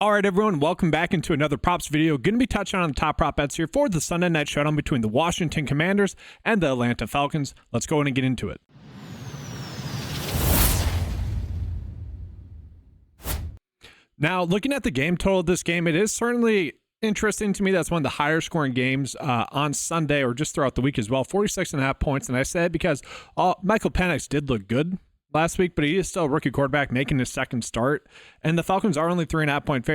All right, everyone, welcome back into another props video. Going to be touching on the top prop bets here for the Sunday night showdown between the Washington Commanders and the Atlanta Falcons. Let's go in and get into it. Now, looking at the game total of this game, it is certainly interesting to me. That's one of the higher scoring games on Sunday or just throughout the week as well. 46.5 points. And I say it because Michael Penix did look good last week, but he is still a rookie quarterback making his second start. And the Falcons are only 3.5 point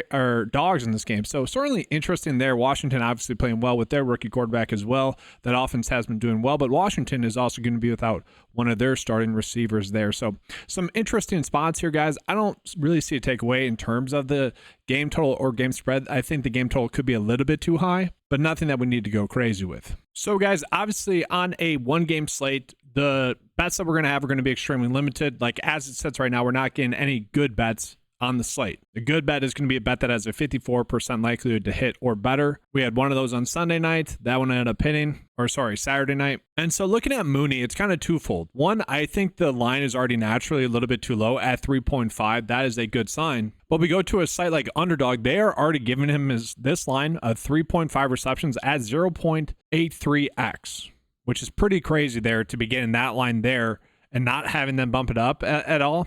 dogs in this game. So certainly interesting there. Washington obviously playing well with their rookie quarterback as well. That offense has been doing well, but Washington is also going to be without one of their starting receivers there. So some interesting spots here, guys. I don't really see a takeaway in terms of the game total or game spread. I think the game total could be a little bit too high, but nothing that we need to go crazy with. So guys, obviously on a one game slate, the bets that we're going to have are going to be extremely limited. Like as it sits right now, we're not getting any good bets on the slate. The good bet is going to be a bet that has a 54% likelihood to hit or better. We had one of those on Sunday night. That one ended up hitting, Saturday night. And so looking at Mooney, it's kind of twofold. One, I think the line is already naturally a little bit too low at 3.5. That is a good sign. But we go to a site like Underdog, they are already giving him this line of 3.5 receptions at 0.83x, which is pretty crazy there to be getting that line there and not having them bump it up at all.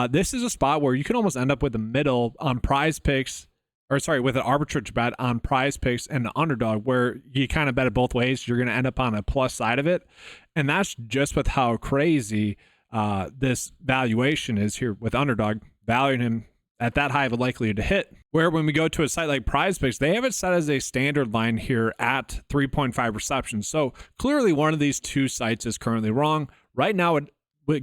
This is a spot where you can almost end up with a middle on PrizePicks, with an arbitrage bet on PrizePicks and the Underdog, where you kind of bet it both ways. You're going to end up on a plus side of it. And that's just with how crazy this valuation is here with Underdog, valuing him at that high of a likelihood to hit. Where when we go to a site like PrizePicks, they have it set as a standard line here at 3.5 receptions. So clearly one of these two sites is currently wrong. Right now,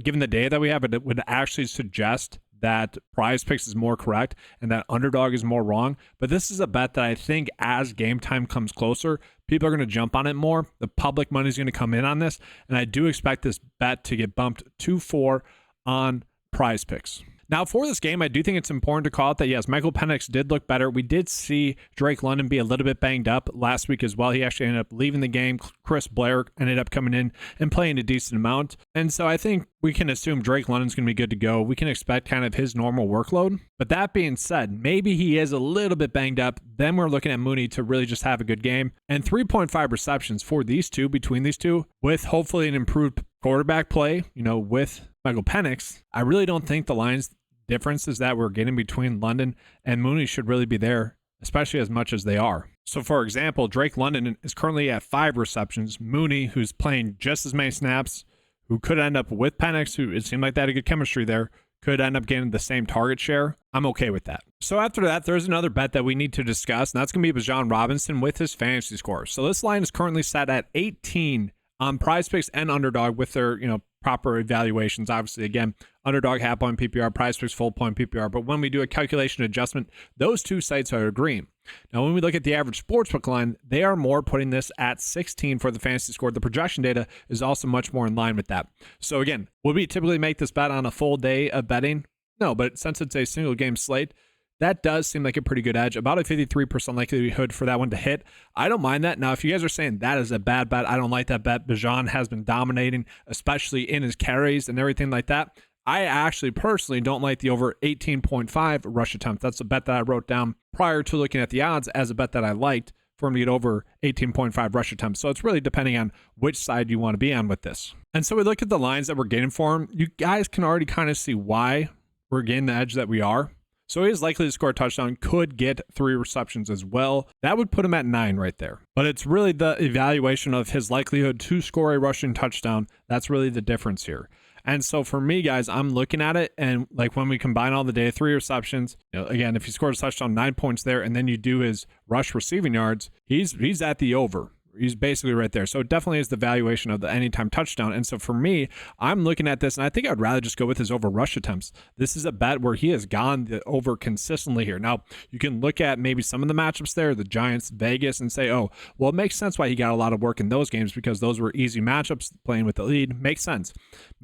given the data that we have, it would actually suggest that PrizePicks is more correct and that Underdog is more wrong. But this is a bet that I think as game time comes closer, people are going to jump on it more. The public money is going to come in on this. And I do expect this bet to get bumped to 4 on PrizePicks. Now, for this game, I do think it's important to call out that, yes, Michael Penix did look better. We did see Drake London be a little bit banged up last week as well. He actually ended up leaving the game. Chris Blair ended up coming in and playing a decent amount. And so I think we can assume Drake London's going to be good to go. We can expect kind of his normal workload. But that being said, maybe he is a little bit banged up. Then we're looking at Mooney to really just have a good game. And 3.5 receptions for these two, between these two, with hopefully an improved quarterback play, with Michael Penix. I really don't think the Lions' differences that we're getting between London and Mooney should really be there, especially as much as they are. So for example, Drake London is currently at 5 receptions. Mooney, who's playing just as many snaps, who could end up with Penix, who it seemed like they had a good chemistry there, could end up getting the same target share. I'm okay with that. So after that, there's another bet that we need to discuss, and that's going to be Bijan Robinson with his fantasy score. So this line is currently set at 18 on PrizePicks and Underdog with their, proper evaluations. Obviously, again, Underdog half point PPR, PrizePicks full point PPR. But when we do a calculation adjustment, those two sites are agreeing. Now, when we look at the average sportsbook line, they are more putting this at 16 for the fantasy score. The projection data is also much more in line with that. So again, would we typically make this bet on a full day of betting? No, but since it's a single game slate, that does seem like a pretty good edge. About a 53% likelihood for that one to hit. I don't mind that. Now, if you guys are saying that is a bad bet, I don't like that bet. Bijan has been dominating, especially in his carries and everything like that. I actually personally don't like the over 18.5 rush attempt. That's a bet that I wrote down prior to looking at the odds as a bet that I liked for him to get over 18.5 rush attempts. So it's really depending on which side you want to be on with this. And so we look at the lines that we're getting for him. You guys can already kind of see why we're getting the edge that we are. So he is likely to score a touchdown, could get 3 receptions as well. That would put him at 9 right there. But it's really the evaluation of his likelihood to score a rushing touchdown. That's really the difference here. And so for me, guys, I'm looking at it, and like when we combine all the data, 3 receptions, again, if he scores a touchdown, 9 points there, and then you do his rush receiving yards, he's at the over. He's basically right there. So it definitely is the valuation of the anytime touchdown. And so for me, I'm looking at this, and I think I'd rather just go with his over rush attempts. This is a bet where he has gone the over consistently here. Now, you can look at maybe some of the matchups there, the Giants, Vegas, and say, oh, well, it makes sense why he got a lot of work in those games because those were easy matchups, playing with the lead. Makes sense.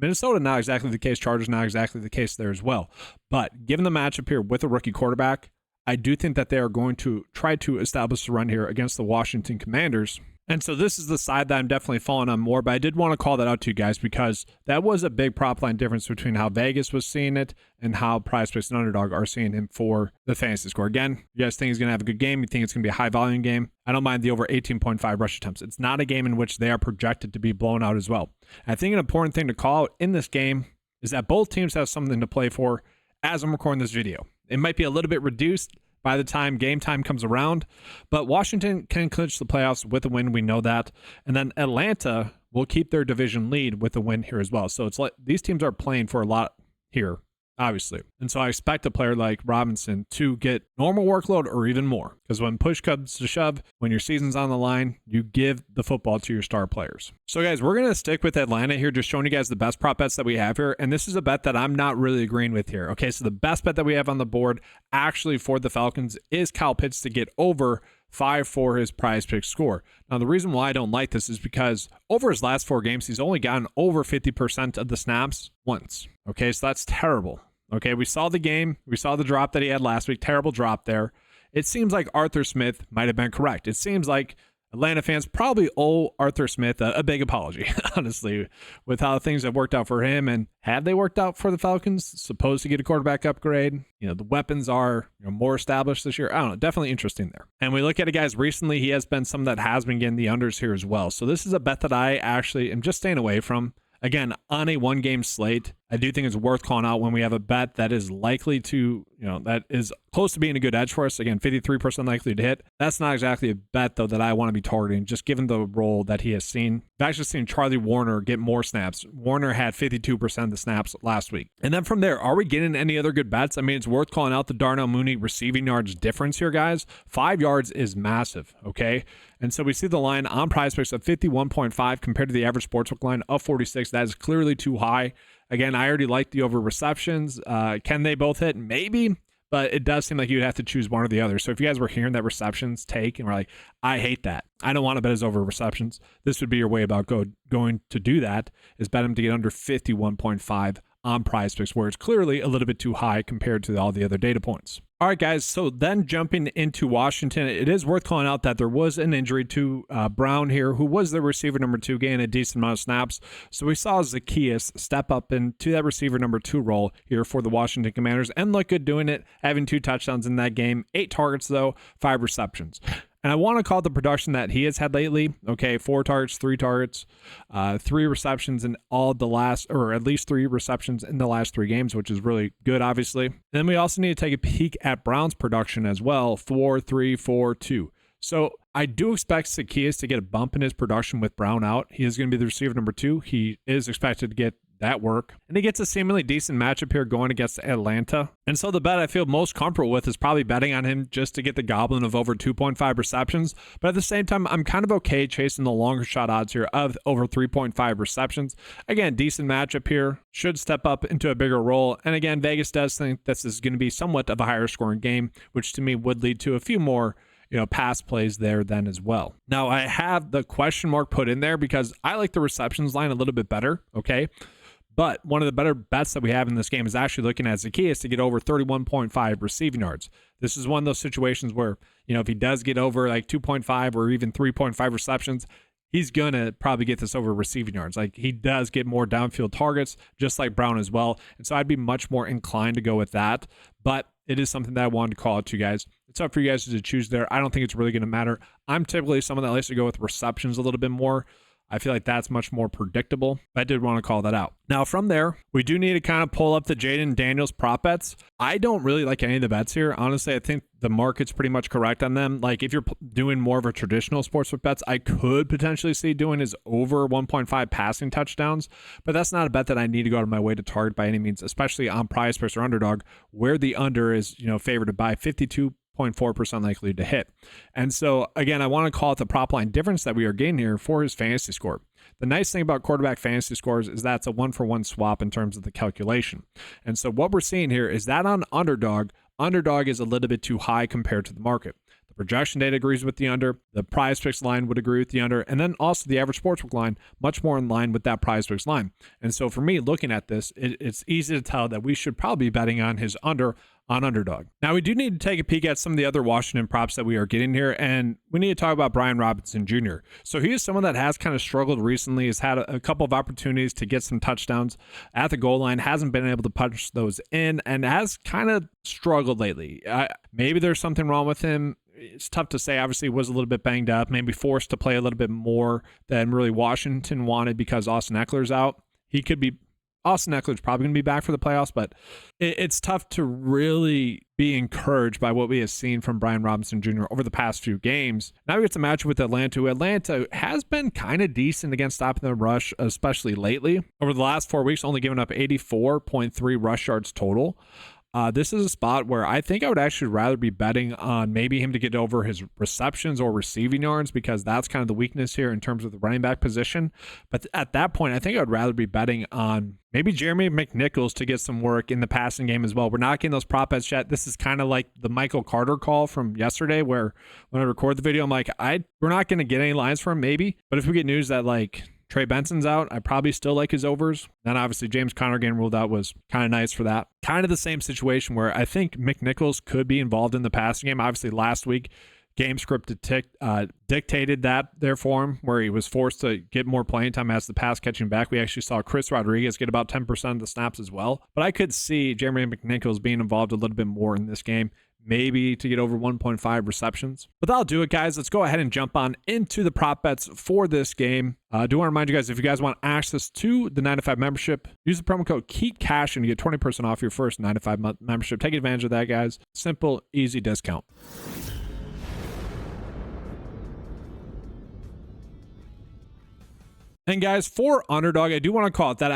Minnesota, not exactly the case. Chargers, not exactly the case there as well. But given the matchup here with a rookie quarterback, I do think that they are going to try to establish a run here against the Washington Commanders. And so this is the side that I'm definitely falling on more, but I did want to call that out to you guys because that was a big prop line difference between how Vegas was seeing it and how PrizePicks and Underdog are seeing him for the fantasy score. Again, you guys think he's going to have a good game. You think it's going to be a high volume game. I don't mind the over 18.5 rush attempts. It's not a game in which they are projected to be blown out as well. I think an important thing to call out in this game is that both teams have something to play for as I'm recording this video. It might be a little bit reduced by the time game time comes around, but Washington can clinch the playoffs with a win. We know that. And then Atlanta will keep their division lead with a win here as well. So it's like these teams are playing for a lot here, obviously. And so I expect a player like Robinson to get normal workload or even more, because when push comes to shove, when your season's on the line, you give the football to your star players. So guys, we're going to stick with Atlanta here, just showing you guys the best prop bets that we have here. And this is a bet that I'm not really agreeing with here. Okay, so the best bet that we have on the board actually for the Falcons is Kyle Pitts to get over 5 for his PrizePicks score. Now, the reason why I don't like this is because over his last 4 games, he's only gotten over 50% of the snaps once. Okay, so that's terrible. Okay, we saw the game. We saw the drop that he had last week. Terrible drop there. It seems like Arthur Smith might have been correct. It seems like Atlanta fans probably owe Arthur Smith a big apology, honestly, with how things have worked out for him. And have they worked out for the Falcons? Supposed to get a quarterback upgrade. You know, the weapons are more established this year. I don't know. Definitely interesting there. And we look at it, guys, recently, he has been someone that has been getting the unders here as well. So this is a bet that I actually am just staying away from. Again, on a 1-game slate, I do think it's worth calling out when we have a bet that is likely to, that is close to being a good edge for us. Again, 53% likely to hit. That's not exactly a bet, though, that I want to be targeting, just given the role that he has seen. I've actually seen Charlie Warner get more snaps. Warner had 52% of the snaps last week. And then from there, are we getting any other good bets? I mean, it's worth calling out the Darnell Mooney receiving yards difference here, guys. 5 yards is massive, okay? And so we see the line on PrizePicks of 51.5 compared to the average sportsbook line of 46. That is clearly too high. Again, I already like the over receptions. Can they both hit? Maybe, but it does seem like you'd have to choose one or the other. So if you guys were hearing that receptions take and were like, I hate that, I don't want to bet his over receptions, this would be your way about going to do that, is bet him to get under 51.5 on PrizePicks, where it's clearly a little bit too high compared to all the other data points. All right, guys, so then jumping into Washington, it is worth calling out that there was an injury to Brown here, who was the receiver number 2, gaining a decent amount of snaps. So we saw Zacchaeus step up into that receiver number 2 role here for the Washington Commanders and look good doing it, having 2 touchdowns in that game, 8 targets, though, 5 receptions. And I want to call the production that he has had lately. Okay, 4 targets, 3 targets, 3 receptions in all the last, or at least 3 receptions in the last 3 games, which is really good, obviously. And then we also need to take a peek at Brown's production as well, 4, 3, 4, 2. So I do expect Zacchaeus to get a bump in his production with Brown out. He is going to be the receiver number 2. He is expected to get that work. And he gets a seemingly decent matchup here going against Atlanta. And so the bet I feel most comfortable with is probably betting on him just to get the goblin of over 2.5 receptions. But at the same time, I'm kind of okay chasing the longer shot odds here of over 3.5 receptions. Again, decent matchup here. Should step up into a bigger role. And again, Vegas does think this is going to be somewhat of a higher scoring game, which to me would lead to a few more pass plays there then as well. Now, I have the question mark put in there because I like the receptions line a little bit better, okay? But one of the better bets that we have in this game is actually looking at Zacchaeus to get over 31.5 receiving yards. This is one of those situations where, if he does get over like 2.5 or even 3.5 receptions, he's going to probably get this over receiving yards. Like, he does get more downfield targets, just like Brown as well. And so I'd be much more inclined to go with that. But it is something that I wanted to call out to you guys. It's up for you guys to choose there. I don't think it's really going to matter. I'm typically someone that likes to go with receptions a little bit more. I feel like that's much more predictable. But I did want to call that out. Now, from there, we do need to kind of pull up the Jaden Daniels prop bets. I don't really like any of the bets here. Honestly, I think the market's pretty much correct on them. Like, if you're doing more of a traditional sportsbook bets, I could potentially see doing is over 1.5 passing touchdowns. But that's not a bet that I need to go out of my way to target by any means, especially on PrizePicks or Underdog, where the under is, favored by 52.4% likely to hit. And so again, I want to call it the prop line difference that we are getting here for his fantasy score. The nice thing about quarterback fantasy scores is that's a 1-for-1 swap in terms of the calculation. And so what we're seeing here is that on Underdog is a little bit too high compared to the market. The projection data agrees with the under, the PrizePicks line would agree with the under, and then also the average sportsbook line much more in line with that PrizePicks line. And so for me, looking at this, it's easy to tell that we should probably be betting on his under on Underdog. Now, we do need to take a peek at some of the other Washington props that we are getting here, and we need to talk about Bijan Robinson Jr. So he is someone that has kind of struggled recently, has had a couple of opportunities to get some touchdowns at the goal line, hasn't been able to punch those in, and has kind of struggled lately. Maybe there's something wrong with him. It's tough to say. Obviously, he was a little bit banged up, maybe forced to play a little bit more than really Washington wanted because Austin Eckler's out. Austin Eckler's probably going to be back for the playoffs, but it's tough to really be encouraged by what we have seen from Bijan Robinson Jr. over the past few games. Now we get to match with Atlanta. Atlanta has been kind of decent against stopping the rush, especially lately. Over the last 4 weeks, only giving up 84.3 rush yards total. This is a spot where I think I would actually rather be betting on maybe him to get over his receptions or receiving yards, because that's kind of the weakness here in terms of the running back position. But at that point, I think I would rather be betting on maybe Jeremy McNichols to get some work in the passing game as well. We're not getting those prop bets yet. This is kind of like the Michael Carter call from yesterday, where when I record the video, I'm like, we're not going to get any lines from him, maybe. But if we get news that like Trey Benson's out, I probably still like his overs. Then obviously James Conner getting ruled out was kind of nice for that. Kind of the same situation where I think McNichols could be involved in the passing game. Obviously last week, game script dictated that there for him, where he was forced to get more playing time as the pass catching back. We actually saw Chris Rodriguez get about 10% of the snaps as well. But I could see Jeremy McNichols being involved a little bit more in this game, maybe to get over 1.5 receptions. But that'll do it, guys. Let's go ahead and jump on into the prop bets for this game. I do want to remind you guys, if you guys want access to the 9 to 5 membership, use the promo code KEEPCASH and you get 20% off your first 9 to 5 month membership. Take advantage of that, guys. Simple, easy discount. And guys, for Underdog, I do want to call it that.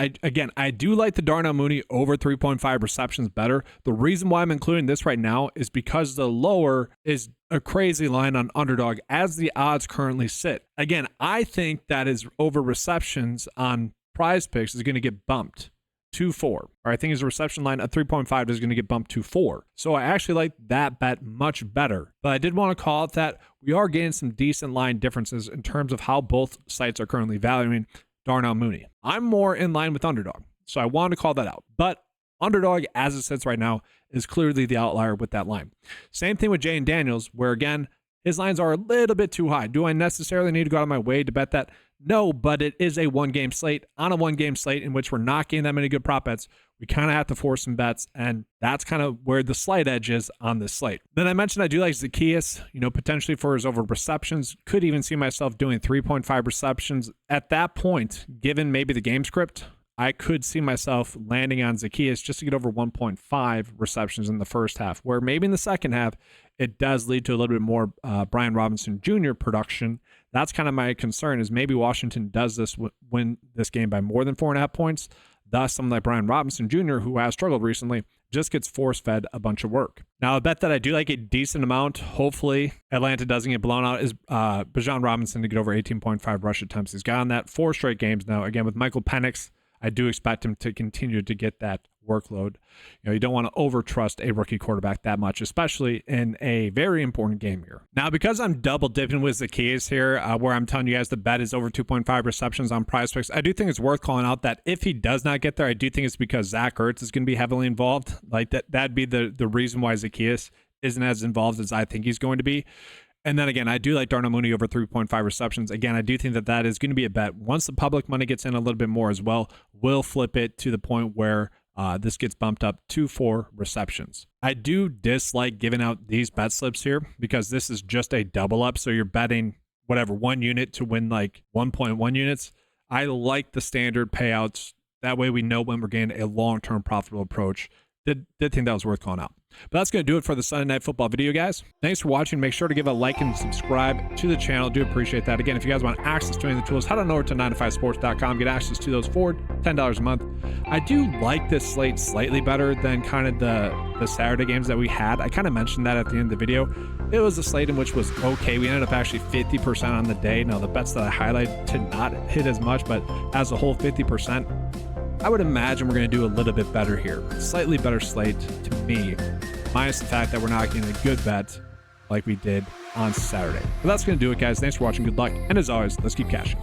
I do like the Darnell Mooney over 3.5 receptions better. The reason why I'm including this right now is because the lower is a crazy line on Underdog as the odds currently sit. Again, I think that his over receptions on PrizePicks is going to get bumped to 4. Or I think his reception line at 3.5 is going to get bumped to 4. So I actually like that bet much better. But I did want to call it that we are getting some decent line differences in terms of how both sites are currently valuing Darnell Mooney. I'm more in line with Underdog, so I wanted to call that out. But Underdog, as it sits right now, is clearly the outlier with that line. Same thing with Jayden Daniels, where again, his lines are a little bit too high. Do I necessarily need to go out of my way to bet that? No, but it is a one-game slate. On a one-game slate in which we're not getting that many good prop bets, we kind of have to force some bets, and that's kind of where the slight edge is on this slate. Then I mentioned I do like Zacchaeus, potentially for his over receptions. Could even see myself doing 3.5 receptions. At that point, given maybe the game script, I could see myself landing on Zacchaeus just to get over 1.5 receptions in the first half, where maybe in the second half, it does lead to a little bit more Bijan Robinson Jr. production. That's kind of my concern, is maybe Washington does win this game by more than 4.5 points. Thus, someone like Bijan Robinson Jr., who has struggled recently, just gets force-fed a bunch of work. Now, a bet that I do like a decent amount, hopefully Atlanta doesn't get blown out, is Bijan Robinson to get over 18.5 rush attempts. He's gotten that 4 straight games now. Again, with Michael Penix, I do expect him to continue to get that workload. You don't want to overtrust a rookie quarterback that much, especially in a very important game here. Now, because I'm double dipping with Zacchaeus here, where I'm telling you guys the bet is over 2.5 receptions on PrizePicks, I do think it's worth calling out that if he does not get there, I do think it's because Zach Ertz is going to be heavily involved. Like that'd be the reason why Zacchaeus isn't as involved as I think he's going to be. And then again, I do like Darnell Mooney over 3.5 receptions. Again, I do think that is going to be a bet. Once the public money gets in a little bit more as well, we'll flip it to the point where this gets bumped up to 4 receptions. I do dislike giving out these bet slips here because this is just a double up. So you're betting 1 unit to win like 1.1 units. I like the standard payouts. That way we know when we're getting a long-term profitable approach. Did think that was worth calling out. But that's going to do it for the Sunday Night Football video, guys. Thanks for watching. Make sure to give a like and subscribe to the channel. Do appreciate that. Again, if you guys want access to any of the tools, head on over to 9to5sports.com. Get access to those for $10 a month. I do like this slate slightly better than kind of the Saturday games that we had. I kind of mentioned that at the end of the video. It was a slate in which was okay. We ended up actually 50% on the day. Now, the bets that I highlight did not hit as much, but as a whole, 50%. I would imagine we're going to do a little bit better here. Slightly better slate to me, minus the fact that we're not getting a good bet like we did on Saturday. But that's going to do it, guys. Thanks for watching. Good luck. And as always, let's keep cashing.